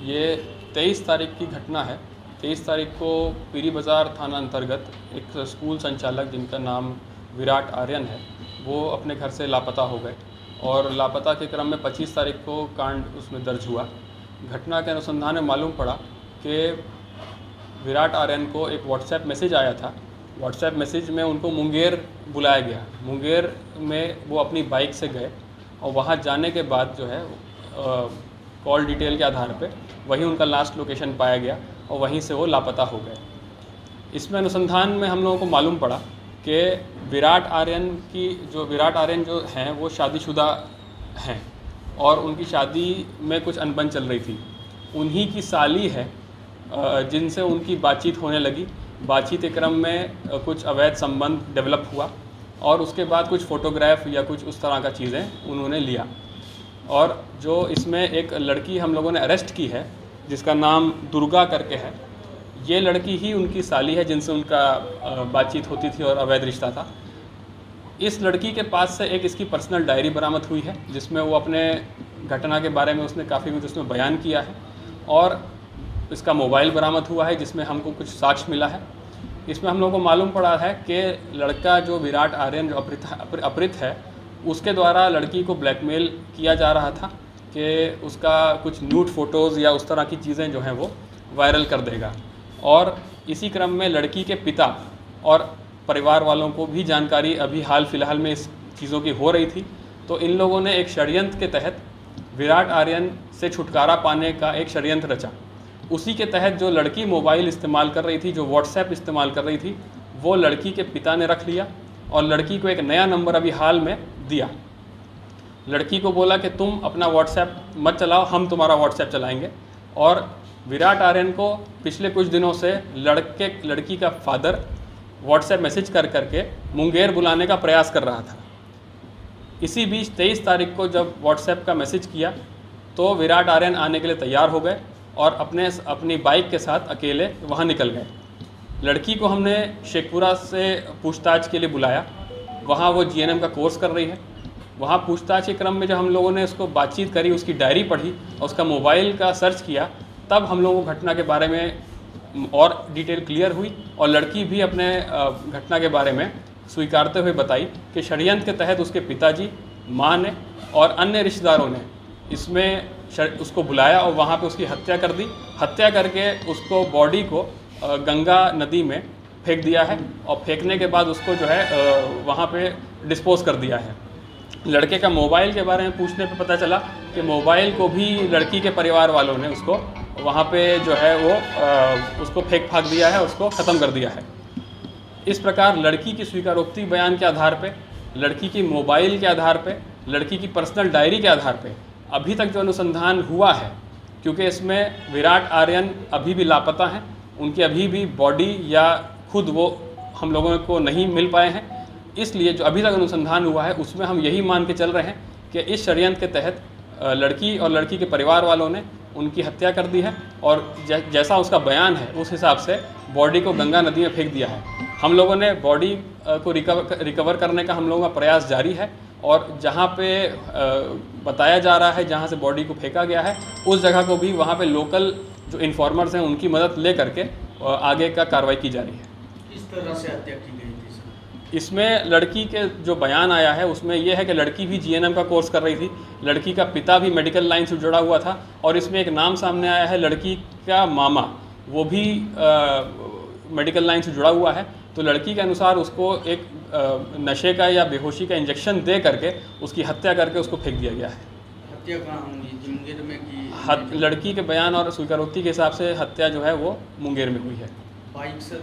ये 23 तारीख की घटना है। 23 तारीख को पीरी बाज़ार थाना अंतर्गत एक स्कूल संचालक जिनका नाम विराट आर्यन है, वो अपने घर से लापता हो गए और लापता के क्रम में 25 तारीख को कांड उसमें दर्ज हुआ। घटना के अनुसंधान में मालूम पड़ा कि विराट आर्यन को एक व्हाट्सएप मैसेज आया था। व्हाट्सएप मैसेज में उनको मुंगेर बुलाया गया। मुंगेर में वो अपनी बाइक से गए और वहाँ जाने के बाद जो है कॉल डिटेल के आधार पे वहीं उनका लास्ट लोकेशन पाया गया और वहीं से वो लापता हो गए। इसमें अनुसंधान में हम लोगों को मालूम पड़ा कि विराट आर्यन जो हैं वो शादीशुदा हैं और उनकी शादी में कुछ अनबन चल रही थी। उन्हीं की साली है जिनसे उनकी बातचीत होने लगी। बातचीत के क्रम में कुछ अवैध संबंध डेवलप हुआ और उसके बाद कुछ फ़ोटोग्राफ या कुछ उस तरह का चीज़ें उन्होंने लिया। और जो इसमें एक लड़की हम लोगों ने अरेस्ट की है जिसका नाम दुर्गा करके है, ये लड़की ही उनकी साली है जिनसे उनका बातचीत होती थी और अवैध रिश्ता था। इस लड़की के पास से एक इसकी पर्सनल डायरी बरामद हुई है जिसमें वो अपने घटना के बारे में उसने काफ़ी कुछ उसमें बयान किया है और इसका मोबाइल बरामद हुआ है जिसमें हमको कुछ साक्ष्य मिला है। इसमें हम लोगों को मालूम पड़ा है कि लड़का जो विराट आर्यन जो अपहृत है उसके द्वारा लड़की को ब्लैकमेल किया जा रहा था कि उसका कुछ न्यूड फ़ोटोज़ या उस तरह की चीज़ें जो हैं वो वायरल कर देगा। और इसी क्रम में लड़की के पिता और परिवार वालों को भी जानकारी अभी हाल फिलहाल में इस चीज़ों की हो रही थी। तो इन लोगों ने एक षड्यंत्र के तहत विराट आर्यन से छुटकारा पाने का एक षड्यंत्र रचा। उसी के तहत जो लड़की मोबाइल इस्तेमाल कर रही थी, जो व्हाट्सएप इस्तेमाल कर रही थी, वो लड़की के पिता ने रख लिया और लड़की को एक नया नंबर अभी हाल में दिया। लड़की को बोला कि तुम अपना व्हाट्सएप मत चलाओ, हम तुम्हारा व्हाट्सएप चलाएंगे। और विराट आर्यन को पिछले कुछ दिनों से लड़की का फादर व्हाट्सएप मैसेज कर करके मुंगेर बुलाने का प्रयास कर रहा था। इसी बीच 23 तारीख को जब व्हाट्सएप का मैसेज किया तो विराट आर्यन आने के लिए तैयार हो गए और अपनी बाइक के साथ अकेले वहाँ निकल गए। लड़की को हमने शेखपुरा से पूछताछ के लिए बुलाया। वहाँ वो जीएनएम का कोर्स कर रही है। वहाँ पूछताछ के क्रम में जब हम लोगों ने उसको बातचीत करी, उसकी डायरी पढ़ी और उसका मोबाइल का सर्च किया, तब हम लोगों को घटना के बारे में और डिटेल क्लियर हुई और लड़की भी अपने घटना के बारे में स्वीकारते हुए बताई कि षड्यंत्र के तहत उसके पिताजी, माँ ने और अन्य रिश्तेदारों ने इसमें उसको बुलाया और वहाँ पे उसकी हत्या कर दी। हत्या करके उसको बॉडी को गंगा नदी में फेंक दिया है और फेंकने के बाद उसको जो है वहाँ पे डिस्पोज कर दिया है। लड़के का मोबाइल के बारे में पूछने पे पता चला कि मोबाइल को भी लड़की के परिवार वालों ने उसको वहाँ पे जो है वो उसको फेंक फाक दिया है, उसको ख़त्म कर दिया है। इस प्रकार लड़की की स्वीकारोक्ति बयान के आधार पे, लड़की की मोबाइल के आधार पे, लड़की की पर्सनल डायरी के आधार पे अभी तक जो अनुसंधान हुआ है, क्योंकि इसमें विराट आर्यन अभी भी लापता हैं, उनकी अभी भी बॉडी या खुद वो हम लोगों को नहीं मिल पाए हैं, इसलिए जो अभी तक अनुसंधान हुआ है उसमें हम यही मान के चल रहे हैं कि इस षड्यंत्र के तहत लड़की और लड़की के परिवार वालों ने उनकी हत्या कर दी है और जैसा उसका बयान है उस हिसाब से बॉडी को गंगा नदी में फेंक दिया है। हम लोगों ने बॉडी को रिकवर करने का हम लोगों का प्रयास जारी है और जहाँ पे बताया जा रहा है जहाँ से बॉडी को फेंका गया है उस जगह को भी वहाँ पे लोकल जो इन्फॉर्मर्स हैं उनकी मदद ले करके आगे का कार्रवाई की जा रही है। किस तरह से हत्या की गई थी? इसमें लड़की के जो बयान आया है उसमें यह है कि लड़की भी जीएनएम का कोर्स कर रही थी, लड़की का पिता भी मेडिकल लाइन से जुड़ा हुआ था और इसमें एक नाम सामने आया है लड़की का मामा, वो भी मेडिकल लाइन से जुड़ा हुआ है। तो लड़की के अनुसार उसको एक नशे का या बेहोशी का इंजेक्शन दे करके उसकी हत्या करके उसको फेंक दिया गया है। हत्या कहाँ हुई? मुंगेर में की? लड़की के बयान और स्वीकारोक्ति के हिसाब से हत्या जो है वो मुंगेर में हुई है। बाइक से?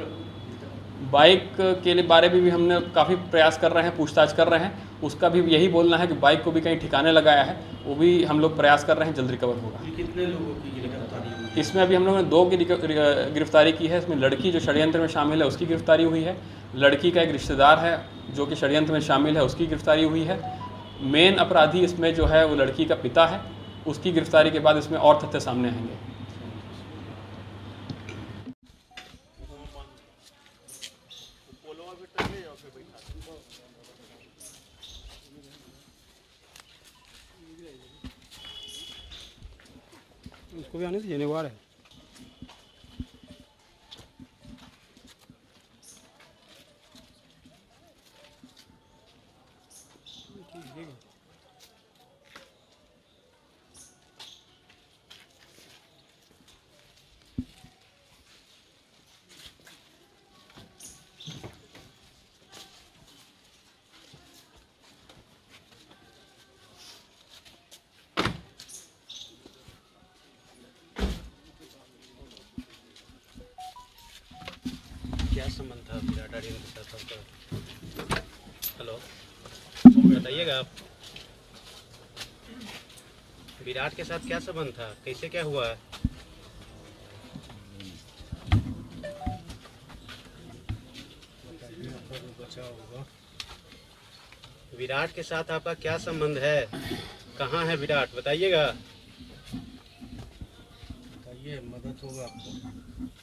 बाइक के लिए बारे में भी हमने काफ़ी प्रयास कर रहे हैं, पूछताछ कर रहे हैं। उसका भी यही बोलना है कि बाइक को भी कहीं ठिकाने लगाया है, वो भी हम लोग प्रयास कर रहे हैं, जल्द रिकवर होगा। कितने लोगों की गिरफ्तारी हुई? इसमें अभी हम लोगों ने 2 की गिरफ्तारी की है। इसमें लड़की जो षड्यंत्र में शामिल है उसकी गिरफ्तारी हुई है, लड़की का एक रिश्तेदार है जो कि षड्यंत्र में शामिल है उसकी गिरफ्तारी हुई है। मेन अपराधी इसमें जो है वो लड़की का पिता है, उसकी गिरफ्तारी के बाद इसमें और तथ्य सामने आएंगे। उसको भी नहीं थी जेनेवार है। क्या संबंध था विराट आर्यन के साथ आपका? हेलो, बताइएगा आप, विराट के साथ क्या संबंध था, कैसे क्या हुआ? विराट के साथ आपका क्या संबंध है? कहाँ है विराट, बताइएगा। बताइए, मदद होगा आपको।